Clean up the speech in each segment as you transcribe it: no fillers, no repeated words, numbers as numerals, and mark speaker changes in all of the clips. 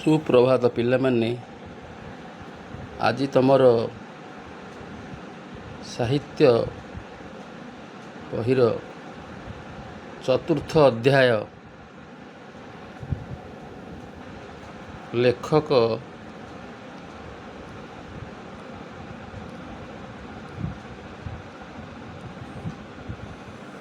Speaker 1: ସୁପ୍ରଭାତ ପିଲାମାନେ। ଆଜି ତମର ସାହିତ୍ୟ ବହିର ଚତୁର୍ଥ ଅଧ୍ୟାୟ ଲେଖକ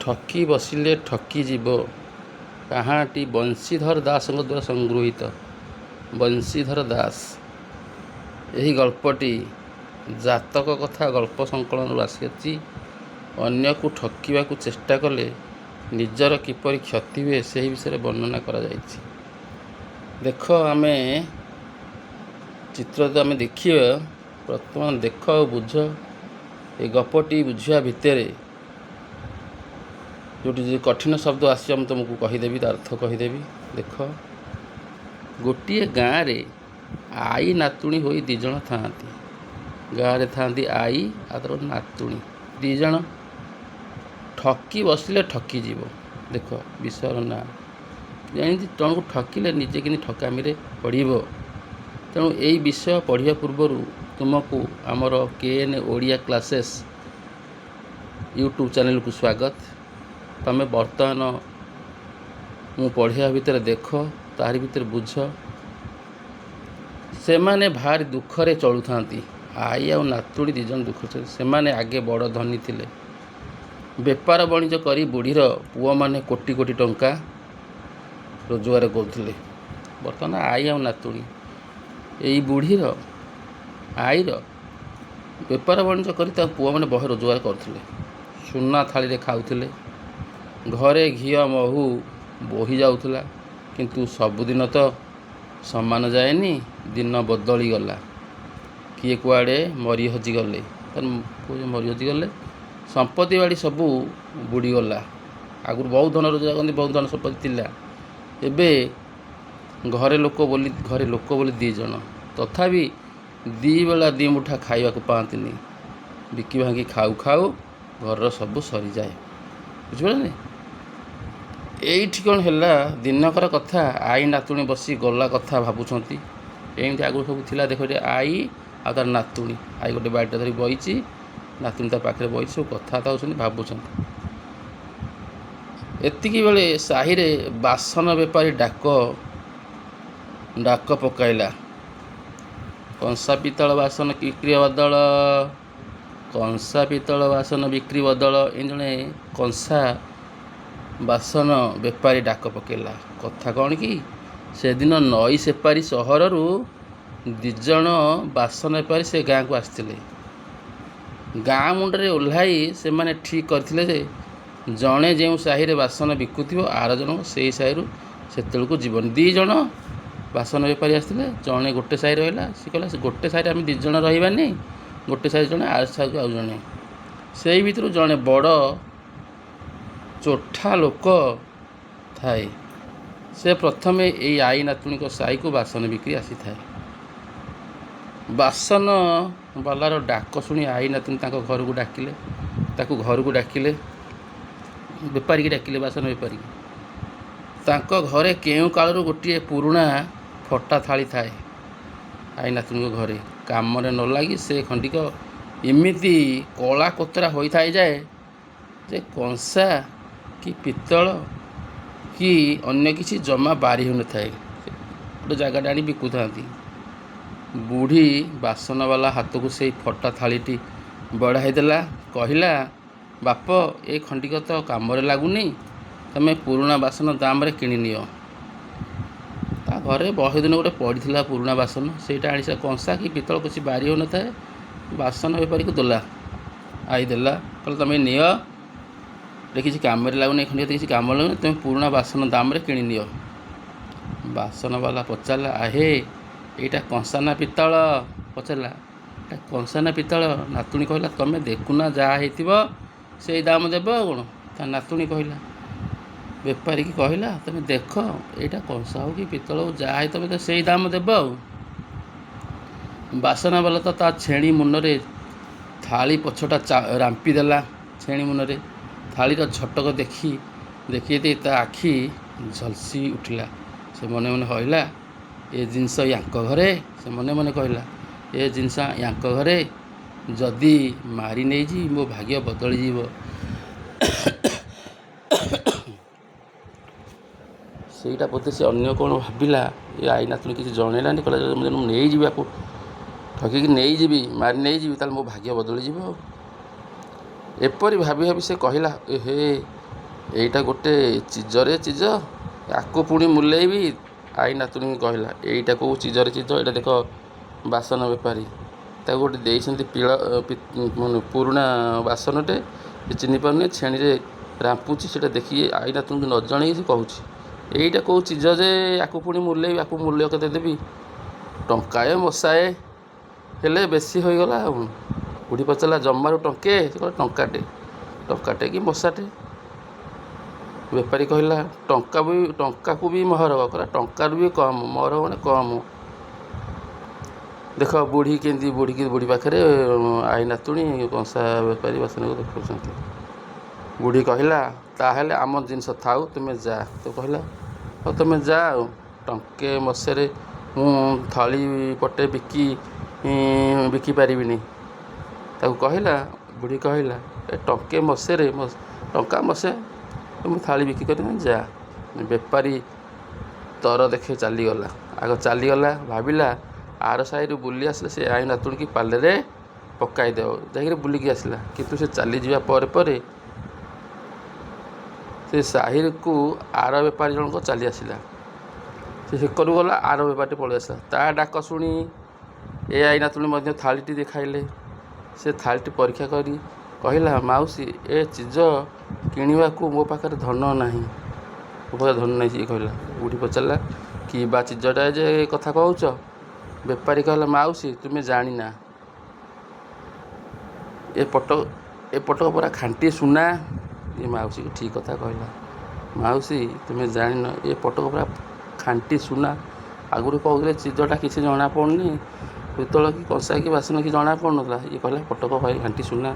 Speaker 1: ଠକି ବସିଲେ ଠକିଯିବ କାହାଣୀଟି ବଂଶୀଧର ଦାସଙ୍କ ଦ୍ୱାରା ସଂଗୃହୀତ। ବଂଶୀଧର ଦାସ ଏହି ଗଳ୍ପଟି ଜାତକ କଥା ଗଳ୍ପ ସଂକଳନରୁ ଆସିଅଛି। ଅନ୍ୟକୁ ଠକିବାକୁ ଚେଷ୍ଟା କଲେ ନିଜର କିପରି କ୍ଷତି ହୁଏ ସେହି ବିଷୟରେ ବର୍ଣ୍ଣନା କରାଯାଇଛି। ଦେଖ, ଆମେ ଚିତ୍ର ଆମେ ଦେଖିବା। ବର୍ତ୍ତମାନ ଦେଖ ଆଉ ବୁଝ। ଏ ଗପଟି ବୁଝିବା ଭିତରେ ଯେଉଁଠି ଯଦି କଠିନ ଶବ୍ଦ ଆସିବ ମୁଁ ତୁମକୁ କହିଦେବି, ତା ଅର୍ଥ କହିଦେବି। ଦେଖ, ଗୋଟିଏ ଗାଁରେ ଆଈ ନାତୁଣୀ ହୋଇ ଦୁଇ ଜଣ ଥାଆନ୍ତି। ଗାଁରେ ଥାଆନ୍ତି ଆଈ ଆଉ ତାର ନାତୁଣୀ ଦୁଇ ଜଣ। ଠକି ବସିଲେ ଠକିଯିବ। ଦେଖ, ବିଷୟର ନାଁ ଯେମିତି ଜଣକୁ ଠକିଲେ ନିଜେ କେମିତି ଠକାମିରେ ପଡ଼ିବ। ତେଣୁ ଏଇ ବିଷୟ ପଢ଼ିବା ପୂର୍ବରୁ ତୁମକୁ ଆମର KN ଓଡ଼ିଆ କ୍ଲାସେସ୍ ୟୁଟ୍ୟୁବ୍ ଚ୍ୟାନେଲକୁ ସ୍ୱାଗତ। ତୁମେ ବର୍ତ୍ତମାନ ମୁଁ ପଢ଼ିବା ଭିତରେ ଦେଖ, ତାରି ଭିତରେ ବୁଝ। ସେମାନେ ଭାରି ଦୁଃଖରେ ଚଳୁଥାନ୍ତି। ଆଈ ଆଉ ନାତୁଣୀ ଦୁଇ ଜଣ ଦୁଃଖରେ। ସେମାନେ ଆଗେ ବଡ଼ ଧନୀ ଥିଲେ। ବେପାର ବାଣିଜ୍ୟ କରି ବୁଢ଼ୀର ପୁଅମାନେ କୋଟି କୋଟି ଟଙ୍କା ରୋଜଗାର କରୁଥିଲେ। ବର୍ତ୍ତମାନ ଆଈ ଆଉ ନାତୁଣୀ, ଏଇ ବୁଢ଼ୀର ଆଈର ବେପାର ବାଣିଜ୍ୟ କରି ତା ପୁଅମାନେ ବହେ ରୋଜଗାର କରୁଥିଲେ। ସୁନା ଥାଳିରେ ଖାଉଥିଲେ। ଘରେ ଘିଅ ମହୁ ବୋହି ଯାଉଥିଲା। କିନ୍ତୁ ସବୁଦିନ ତ ସମାନ ଯାଏନି। ଦିନ ବଦଳିଗଲା। କିଏ କୁଆଡ଼େ ମରି ହଜିଗଲେ। ମରି ହଜିଗଲେ। ସମ୍ପତ୍ତି ବାଡ଼ି ସବୁ ବୁଡ଼ିଗଲା। ଆଗରୁ ବହୁତ ଧନ ରୋଜଗାର କରନ୍ତି, ବହୁତ ଧନ ସମ୍ପତ୍ତି ଥିଲା। ଏବେ ଘରେ ଲୋକ ବୋଲି ଦୁଇ ଜଣ। ତଥାପି ଦୁଇ ବେଳା ଦୁଇ ମୁଠା ଖାଇବାକୁ ପାଆନ୍ତିନି। ବିକି ଭାଙ୍ଗି ଖାଉ ଖାଉ ଘରର ସବୁ ସରିଯାଏ। ବୁଝିପାରିଲେ? ଏଇଠି କ'ଣ ହେଲା, ଦିନକର କଥା। ଆଈ ନାତୁଣୀ ବସି ଗଲା କଥା ଭାବୁଛନ୍ତି। ଏମିତି ଆଗରୁ ସବୁ ଥିଲା। ଦେଖ, ଏଠି ଆଈ ଆଉ ତାର ନାତୁଣୀ। ଆଈ ଗୋଟେ ବାଡ଼ିଟା ଧରି ବଇଛି, ନାତୁଣୀ ତା ପାଖରେ ବଇଛି। ସବୁ କଥାବାର୍ତ୍ତା ହେଉଛନ୍ତି, ଭାବୁଛନ୍ତି। ଏତିକି ବେଳେ ସାହିରେ ବାସନ ବେପାରୀ ଡାକ ପକାଇଲା। କଂସା ପିତ୍ତଳ ବାସନ ବିକ୍ରି ବଦଳ। କଂସା ପିତ୍ତଳ ବାସନ ବିକ୍ରି ବଦଳ। ଏ ଜଣେ କଂସା ବାସନ ବେପାରୀ ଡାକ ପକାଇଲା। କଥା କ'ଣ କି, ସେଦିନ ନଈ ସେପାରୀ ସହରରୁ ଦୁଇ ଜଣ ବାସନ ବେପାରୀ ସେ ଗାଁକୁ ଆସିଥିଲେ। ଗାଁ ମୁଣ୍ଡରେ ଓହ୍ଲାଇ ସେମାନେ ଠିକ୍ କରିଥିଲେ ଯେ ଜଣେ ଯେଉଁ ସାହିରେ ବାସନ ବିକୁଥିବ ଆର ଜଣକ ସେହି ସାହିରୁ ସେତେବେଳକୁ ଯିବନି। ଦୁଇ ଜଣ ବାସନ ବେପାରୀ ଆସିଥିଲେ। ଜଣେ ଗୋଟେ ସାହି ରହିଲା। ସେ କହିଲା, ସେ ଗୋଟେ ସାହିରେ ଆମେ ଦୁଇ ଜଣ ରହିବାନି, ଗୋଟେ ସାହି ଜଣେ, ଆଉ ସାହିକୁ ଆଉ ଜଣେ। ସେଇ ଭିତରୁ ଜଣେ ବଡ଼ ଚୋଠା ଲୋକ ଥାଏ। ସେ ପ୍ରଥମେ ଏଇ ଆଈ ନାତୁଣୀଙ୍କ ସାହିକୁ ବାସନ ବିକ୍ରି ଆସିଥାଏ। ବାସନ ବାଲାର ଡାକ ଶୁଣି ଆଈ ନାତୁଣୀ ତାକୁ ଘରକୁ ଡାକିଲେ। ବେପାରୀକି ଡାକିଲେ, ବାସନ ବେପାରୀକି। ତାଙ୍କ ଘରେ କେଉଁ କାଳରୁ ଗୋଟିଏ ପୁରୁଣା ଫଟା ଥାଳି ଥାଏ। ଆଈ ନାତୁଣୀଙ୍କ ଘରେ କାମରେ ନ ଲାଗି ସେ ଖଣ୍ଡିକ ଏମିତି କଳା କୋତରା ହୋଇଥାଏ ଯେ କଂସା କି ପିତ୍ତଳ କି ଅନ୍ୟ କିଛି ଜମା ବାରି ହେଉନଥାଏ। ଗୋଟେ ଜାଗାଟା ଆଣି ବିକୁଥାନ୍ତି। ବୁଢ଼ୀ ବାସନବାଲା ହାତକୁ ସେଇ ଫଟା ଥାଳିଟି ବଢ଼ାଇ ଦେଲା। କହିଲା, ବାପ, ଏ ଖଣ୍ଡିକ ତ କାମରେ ଲାଗୁନି। ତମେ ପୁରୁଣା ବାସନ ଦାମରେ କିଣିନିଅ। ତା ଘରେ ବହେ ଦିନ ଗୋଟେ ପଡ଼ିଥିଲା ପୁରୁଣା ବାସନ। ସେଇଟା ଆଣି, ସେ କଂସା କି ପିତ୍ତଳ କିଛି ବାରି ହେଉନଥାଏ। ବାସନ ବେପାରୀକୁ ଦେଲା। ଆଈ ଦେଲା, କହିଲା, ତମେ ନିଅ, ଏ କିଛି କାମରେ ଲାଗୁନି। ଏ ଖଣ୍ଡିକ କିଛି କାମରେ ଲାଗୁନି। ତମେ ପୁରୁଣା ବାସନ ଦାମରେ କିଣିନିଅ। ବାସନବାଲା ପଚାରିଲା, ଆହେ, ଏଇଟା କଂସା ନା ପିତ୍ତଳ? ପଚାରିଲା, ଏଇଟା କଂସା ନା ପିତ୍ତଳ? ନାତୁଣୀ କହିଲା, ତମେ ଦେଖୁନା, ଯାହା ହେଇଥିବ ସେଇ ଦାମ ଦେବ ଆଉ କ'ଣ। ତା ନାତୁଣୀ କହିଲା, ବେପାରୀକି କହିଲା, ତମେ ଦେଖ, ଏଇଟା କଂସା ହେଉ କି ପିତ୍ତଳ ହେଉ, ଯାହା ହେଇ ତମେ ତ ସେଇ ଦାମ ଦେବ ଆଉ। ବାସନବାଲା ତ ତା ଛେଣି ମୁନରେ ଥାଳି ପଛଟା ରାମ୍ପି ଦେଲା। ଛେଣି ମୁନରେ ଥାଳିର ଝଟକ ଦେଖି ତା ଆଖି ଝଲସି ଉଠିଲା। ସେ ମନେ ମନେ ହଇଲା, ଏ ଜିନିଷ ୟାଙ୍କ ଘରେ, ସେ ମନେ ମନେ କହିଲା, ଏ ଜିନିଷ ୟାଙ୍କ ଘରେ, ଯଦି ମାରି ନେଇଛି ମୋ ଭାଗ୍ୟ ବଦଳିଯିବ। ସେଇଟା ବୋଧେ ସେ ଅନ୍ୟ କ'ଣ ଭାବିଲା। ଏ ଆଈ ନାତୁଣୀ କିଛି ଜଣେଇଲାନି, କହିଲା ଯଦି ମୁଁ ନେଇଯିବି ଆକୁ, ଠକିକି ନେଇଯିବି, ମାରି ନେଇଯିବି, ତାହେଲେ ମୋ ଭାଗ୍ୟ ବଦଳିଯିବ। ଏପରି ଭାବି ଭାବି ସେ କହିଲା, ହେ ଏଇଟା ଗୋଟେ ଚିଜରେ ଚିଜ, ଆକୁ ପୁଣି ମୁଲେଇବି। ଆଈ ନାତୁଣୀ କହିଲା, ଏଇଟା କେଉଁ ଚିଜରେ ଚିଜ, ଏଇଟା ଦେଖ ବାସନ ବେପାରୀ ତାକୁ ଗୋଟେ ଦେଇଛନ୍ତି ପୁରୁଣା ବାସନଟେ, ସେ ଚିହ୍ନି ପାରୁନି, ଛେଣିରେ ରାମ୍ପୁଛି। ସେଇଟା ଦେଖିକି ଆଈ ନାତୁଣୀକୁ ନ ଜଣେଇକି ସେ କହୁଛି, ଏଇଟା କେଉଁ ଚିଜ ଯେ ଆକୁ ପୁଣି ମୁଲେଇବି, ଆକୁ ମୂଲ୍ୟ କେତେ ଦେବି, ଟଙ୍କାଏ ମଶାଏ ହେଲେ ବେଶୀ ହୋଇଗଲା। ଆଉ ବୁଢ଼ୀ ପଚାରିଲା, ଜମାରୁ ଟଙ୍କେ? ସେ କହିଲା, ଟଙ୍କାଟେ କି ମଶାଟେ? ବେପାରୀ କହିଲା, ଟଙ୍କାକୁ ବି ମହରଗ। କହିଲା, ଟଙ୍କାରୁ ବି କମ୍, ମହରଗ ମାନେ କମ୍। ଦେଖ ବୁଢ଼ୀ ପାଖରେ ଆଈ ନାତୁଣୀ କଂସା ବେପାରୀ ବାସନକୁ ଦେଖାଉଛନ୍ତି। ବୁଢ଼ୀ କହିଲା, ତାହେଲେ ଆମ ଜିନିଷ ଥାଉ, ତୁମେ ଯା। ତ କହିଲା, ହଉ ତୁମେ ଯା, ଆଉ ଟଙ୍କେ ମସେରେ ମୁଁ ଥଳି ପଟେ ବିକି ପାରିବିନି। ତାକୁ କହିଲା, ବୁଢ଼ୀ କହିଲା, ଏ ଟଙ୍କା ମସେ ମୁଁ ଥାଳି ବିକ୍ରି କରିବି, ଯା। ବେପାରୀ ତର ଦେଖେ ଚାଲିଗଲା। ଭାବିଲା ଆର ସାହିରୁ ବୁଲି ଆସିଲେ ସେ ଆଈ ନାତୁଣୀକି ପାଲରେ ପକାଇଦେବ, ଯାଇକିରି ବୁଲିକି ଆସିଲା। କିନ୍ତୁ ସେ ଚାଲିଯିବା ପରେ ସେ ସାହିକୁ ଆର ବେପାରୀ ଜଣକ ଚାଲି ଆସିଲା। ସେ ସେକରୁ ଗଲା, ଆର ବେପାରୀଟି ପଳେଇ ଆସିଲା। ତା ଡାକ ଶୁଣି ଏ ଆଈ ନାତୁଣୀ ମଧ୍ୟ ଥାଳିଟି ଦେଖାଇଲେ। ସେ ଥାଳିଟି ପରୀକ୍ଷା କରି କହିଲା, ମାଉସୀ, ଏ ଚିଜ କିଣିବାକୁ ମୋ ପାଖରେ ଧନ ନାହିଁ। ସିଏ କହିଲା। ବୁଢ଼ୀ ପଚାରିଲା, କି ବା ଚିଜଟା ଯେ କଥା କହୁଛ? ବେପାରୀ କହିଲା, ମାଉସୀ, ତୁମେ ଜାଣିନା, ଏ ପଟକ ପରା ଖାଣ୍ଟି ସୁନା। ଏ ମାଉସୀକୁ ଠିକ୍ କଥା କହିଲା, ମାଉସୀ, ତୁମେ ଜାଣିନ, ଏ ପଟକ ପରା ଖାଣ୍ଟି ସୁନା। ଆଗରୁ କହୁଥିଲେ ଚିଜଟା କିଛି ଜଣାପଡ଼ୁନି, ପିତ୍ତଳ କି କଂସା କି ବାସନ କି ଜଣାପଡ଼ୁନଥିଲା। ଇଏ କହିଲା, ପଟକ ଭାଇ ଖାଣ୍ଟି ସୁନା,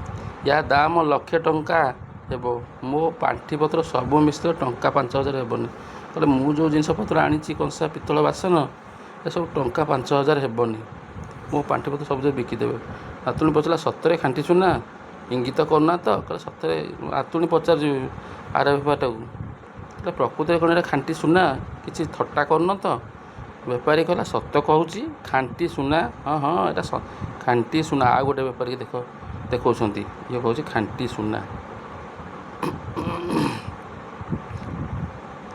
Speaker 1: ୟା ଦାମ 1,00,000 ଟଙ୍କା ହେବ। ମୋ ପାଣ୍ଠିପତ୍ର ସବୁ ମିଶିଲେ ଟଙ୍କା 5,000 ହେବନି। କହିଲେ, ମୁଁ ଯେଉଁ ଜିନିଷପତ୍ର ଆଣିଛି, କଂସା ପିତ୍ତଳ ବାସନ, ଏସବୁ ଟଙ୍କା 5,000 ହେବନି। ମୋ ପାଣ୍ଠିପତ୍ର ସବୁ ବିକିଦେବେ। ନାତୁଣୀ ପଚାରିଲା, ସତରେ ଖାଣ୍ଟି ସୁନା? ଇଙ୍ଗିତ କରୁନା ତ? କହିଲେ, ସତରେ। ନାତୁଣୀ ପଚାରୁଛି ଆର ବେପାରଟାକୁ, କହିଲେ, ପ୍ରକୃତରେ କ'ଣ ଏଇଟା ଖାଣ୍ଟି ସୁନା? କିଛି ଥଟ୍ଟା କରୁନ ତ? ବେପାରୀ କହିଲା, ସତ କହୁଛି, ଖାଣ୍ଟି ସୁନା। ହଁ, ଏଇଟା ଖାଣ୍ଟି ସୁନା। ଆଉ ଗୋଟେ ବେପାରୀକି ଦେଖାଉଛନ୍ତି, ଇଏ କହୁଛି ଖାଣ୍ଟି ସୁନା।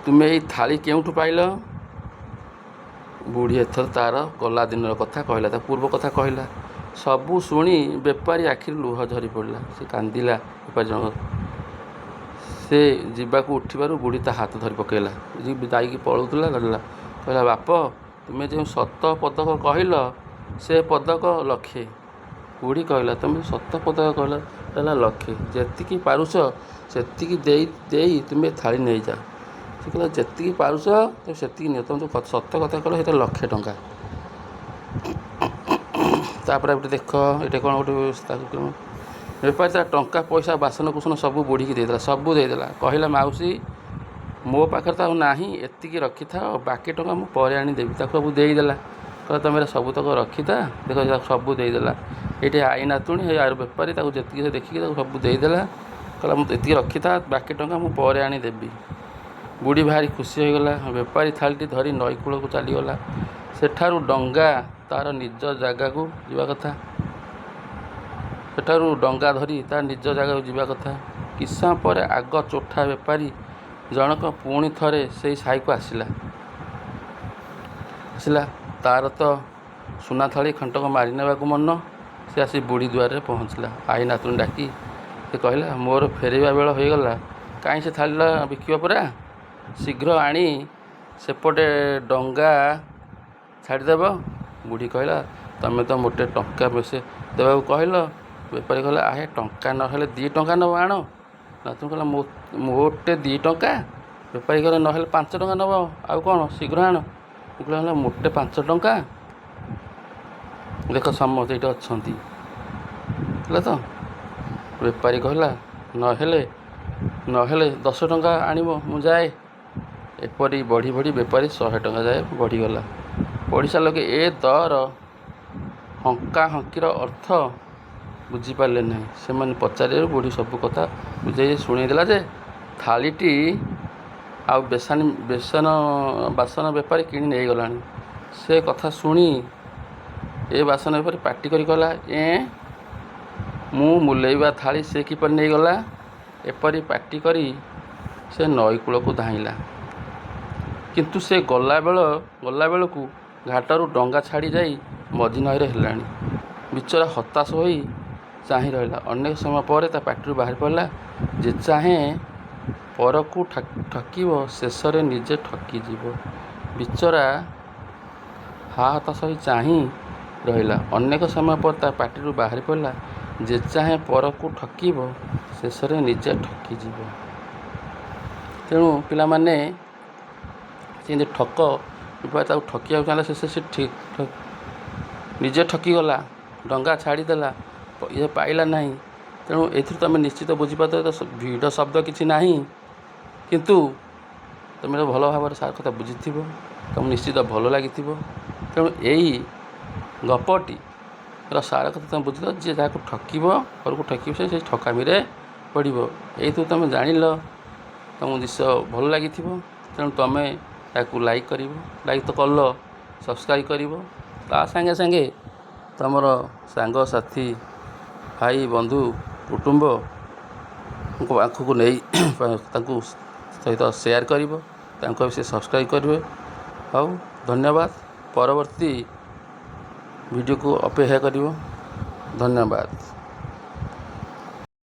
Speaker 1: ତୁମେ ଏଇ ଥାଳି କେଉଁଠୁ ପାଇଲ? ବୁଢ଼ୀ ଏଥର ତା'ର ଗଲା ଦିନର କଥା କହିଲା, ତା ପୂର୍ବ କଥା କହିଲା। ସବୁ ଶୁଣି ବେପାରୀ ଆଖିରୁ ଲୁହ ଝରି ପଡ଼ିଲା। ସେ କାନ୍ଦିଲା। ବେପାରୀ ଜଣକ ସେ ଯିବାକୁ ଉଠିବାରୁ ବୁଢ଼ୀ ତା ହାତ ଧରି ପକାଇଲା। ଯାଇକି ପଳାଉଥିଲା, କହିଲା, ବାପ, ତୁମେ ଯେଉଁ ସତ ପଦକ କହିଲ, ସେ ପଦକ 1,00,000। ବୁଢ଼ୀ କହିଲା, ତୁମେ ସତ ପଦକ କହିଲ, ହେଲା 1,00,000। ଯେତିକି ପାରୁଛ ସେତିକି ଦେଇ ତୁମେ ଥାଳି ନେଇଯାଅ। ସେ କହିଲା, ଯେତିକି ପାରୁଛ ତୁମେ ସେତିକି ନିଅ, ତୁମେ ଯେଉଁ ସତ କଥା କହିଲ ସେଇଟା 1,00,000 ଟଙ୍କା। ତାପରେ ଗୋଟେ ଦେଖ, ଏଇଟା କ'ଣ ଗୋଟେ ତାକୁ ବେପାରୀ ତା ଟଙ୍କା ପଇସା ବାସନ କୁସନ ସବୁ ବୁଢ଼ୀକି ଦେଇଦେଲା। କହିଲା, ମାଉସୀ, ମୋ ପାଖରେ ତ ଆଉ ନାହିଁ, ଏତିକି ରଖିଥାଅ, ବାକି ଟଙ୍କା ମୁଁ ପରେ ଆଣି ଦେବି। ତାକୁ ସବୁ ଦେଇଦେଲା। କହିଲା, ତୁମେ ଏଇଟା ସବୁତକ ରଖିଥା। ଦେଖ, ତାକୁ ସବୁ ଦେଇଦେଲା। ଏଇଠି ଆଈ ନାତୁଣୀ, ଆର ବେପାରୀ ତାକୁ ଯେତିକି ସେ ଦେଖିକି ତାକୁ ସବୁ ଦେଇଦେଲା। କହିଲା, ମୁଁ ଏତିକି ରଖିଥା, ବାକି ଟଙ୍କା ମୁଁ ପରେ ଆଣି ଦେବି। ବୁଢ଼ୀ ଭାରି ଖୁସି ହୋଇଗଲା। ବେପାରୀ ଥାଳିଟି ଧରି ନଈ କୂଳକୁ ଚାଲିଗଲା। ସେଠାରୁ ଡଙ୍ଗା ତାର ନିଜ ଜାଗାକୁ ଯିବା କଥା। କିଛି ସମୟ ପରେ ଆଗ ଚୋଠା ବେପାରୀ ଜଣକ ପୁଣି ଥରେ ସେଇ ସାହିକୁ ଆସିଲା। ତାର ତ ସୁନା ଥାଳି ଖଣ୍ଡକ ମାରି ନେବାକୁ ମନ। ସେ ଆସି ବୁଢ଼ୀ ଦୁଆରରେ ପହଞ୍ଚିଲା। ଆଈ ନାତୁଣୀ ଡାକି ସେ କହିଲା, ମୋର ଫେରିବା ବେଳ ହୋଇଗଲା, କାହିଁ ସେ ଥାଳିଟା ବିକିବ ପରା? ଶୀଘ୍ର ଆଣି ସେପଟେ ଡଙ୍ଗା ଛାଡ଼ିଦେବ। ବୁଢ଼ୀ କହିଲା, ତମେ ତ ମୋଟେ ଟଙ୍କା ବେଶୀ ଦେବାକୁ କହିଲ। ବେପାରୀ କହିଲା, ଟଙ୍କା ନହେଲେ 2 ଟଙ୍କା ନେବ, ଆଣ। ନାତୁଣୀ କହିଲା, ମୋଟେ 2 ଟଙ୍କା? ବେପାରୀ କହିଲା, ନହେଲେ 5 ଟଙ୍କା ନେବ, ଆଉ କ'ଣ, ଶୀଘ୍ର ଆଣ। କହିଲା, ମୋଟେ 5 ଟଙ୍କା? ଦେଖ, ସମସ୍ତେ ଏଇଠି ଅଛନ୍ତି, ହେଲା ତ? ବେପାରୀ କହିଲା, ନହେଲେ 10 ଟଙ୍କା ଆଣିବ, ମୁଁ ଯାଏ। ଏପରି ବଢ଼ି ବେପାରୀ 100 ଟଙ୍କା ଯାଏ ବଢ଼ିଗଲା। ପଡ଼ିଶା ଲୋକେ ଏ ଦର ହଙ୍କା ହଙ୍କିର ଅର୍ଥ ବୁଝିପାରିଲେ ନାହିଁ। ସେମାନେ ପଚାରିବାରୁ ବୁଢ଼ୀ ସବୁ କଥା ବୁଝାଇ ଶୁଣେଇ ଦେଲା ଯେ ଥାଳିଟି ଆଉ ବାସନ ବେପାରୀ କିଣି ନେଇଗଲାଣି। ସେ କଥା ଶୁଣି ଏ ବାସନ ବେପାରୀ ପାଟି କରି କହିଲା, ମୁଁ ମୁଲେଇବା ଥାଳି ସେ କିପରି ନେଇଗଲା? ଏପରି ପାଟି କରି ସେ ନଈ କୂଳକୁ ଧାଇଁଲା। କିନ୍ତୁ ସେ ଗଲାବେଳକୁ ଘାଟରୁ ଡଙ୍ଗା ଛାଡ଼ି ଯାଇ ମଝି ନଈରେ ହେଲାଣି। ବିଚରା ହତାଶ ହୋଇ ଚାହିଁ ରହିଲା। ଅନେକ ସମୟ ପରେ ତା ପାଟିରୁ ବାହାରି ପଡ଼ିଲା, ଯେ ଚାହେଁ ପରକୁ ଠକିବ ଶେଷରେ ନିଜେ ଠକିଯିବ। ବିଚରା ହତାଶ ହୋଇ ଚାହିଁ ରହିଲା। ଅନେକ ସମୟ ପରେ ତା ପାଟିରୁ ବାହାରି ପଡ଼ିଲା, ଯେ ଚାହେଁ ପରକୁ ଠକିବ ଶେଷରେ ନିଜେ ଠକିଯିବ। ତେଣୁ ପିଲାମାନେ ଯେମିତି ଠକ ବିବାହ ତାକୁ ଠକିବାକୁ ଚାହିଁଲା, ସେ ନିଜେ ଠକିଗଲା, ଡଙ୍ଗା ଛାଡ଼ିଦେଲା, ଇଏ ପାଇଲା ନାହିଁ। ତେଣୁ ଏଥିରୁ ତୁମେ ନିଶ୍ଚିତ ବୁଝିପାରୁଥିବ ତ ଭିଡ଼ ଶବ୍ଦ କିଛି ନାହିଁ, କିନ୍ତୁ ତୁମେ ଭଲ ଭାବରେ ସାର କଥା ବୁଝିଥିବ, ତୁମକୁ ନିଶ୍ଚିତ ଭଲ ଲାଗିଥିବ। ତେଣୁ ଏଇ ଗପଟିର ସାର କଥା ତୁମେ ବୁଝିଥିବ, ଯିଏ ଯାହାକୁ ଠକିବ ଘରକୁ ଠକିବ ସେ ସେଇ ଠକାମିରେ ପଡ଼ିବ। ଏଇଥିରୁ ତୁମେ ଜାଣିଲ, ତୁମକୁ ନିଶ୍ଚୟ ଭଲ ଲାଗିଥିବ। ତେଣୁ ତୁମେ ତାକୁ ଲାଇକ୍ କରିବ, ଲାଇକ୍ ତ କଲ, ସବସ୍କ୍ରାଇବ୍ କରିବ। ତା ସାଙ୍ଗେ ସାଙ୍ଗେ ତୁମର ସାଙ୍ଗସାଥି, ଭାଇ ବନ୍ଧୁ, କୁଟୁମ୍ବଙ୍କ ପାଖକୁ ନେଇ ତାଙ୍କୁ ସହିତ ସେୟାର କରିବ, ତାଙ୍କୁ ବି ସେ ସବସ୍କ୍ରାଇବ୍ କରିବେ। ହଉ, ଧନ୍ୟବାଦ। ପରବର୍ତ୍ତୀ ଭିଡ଼ିଓକୁ ଅପେକ୍ଷା କରିବ। ଧନ୍ୟବାଦ।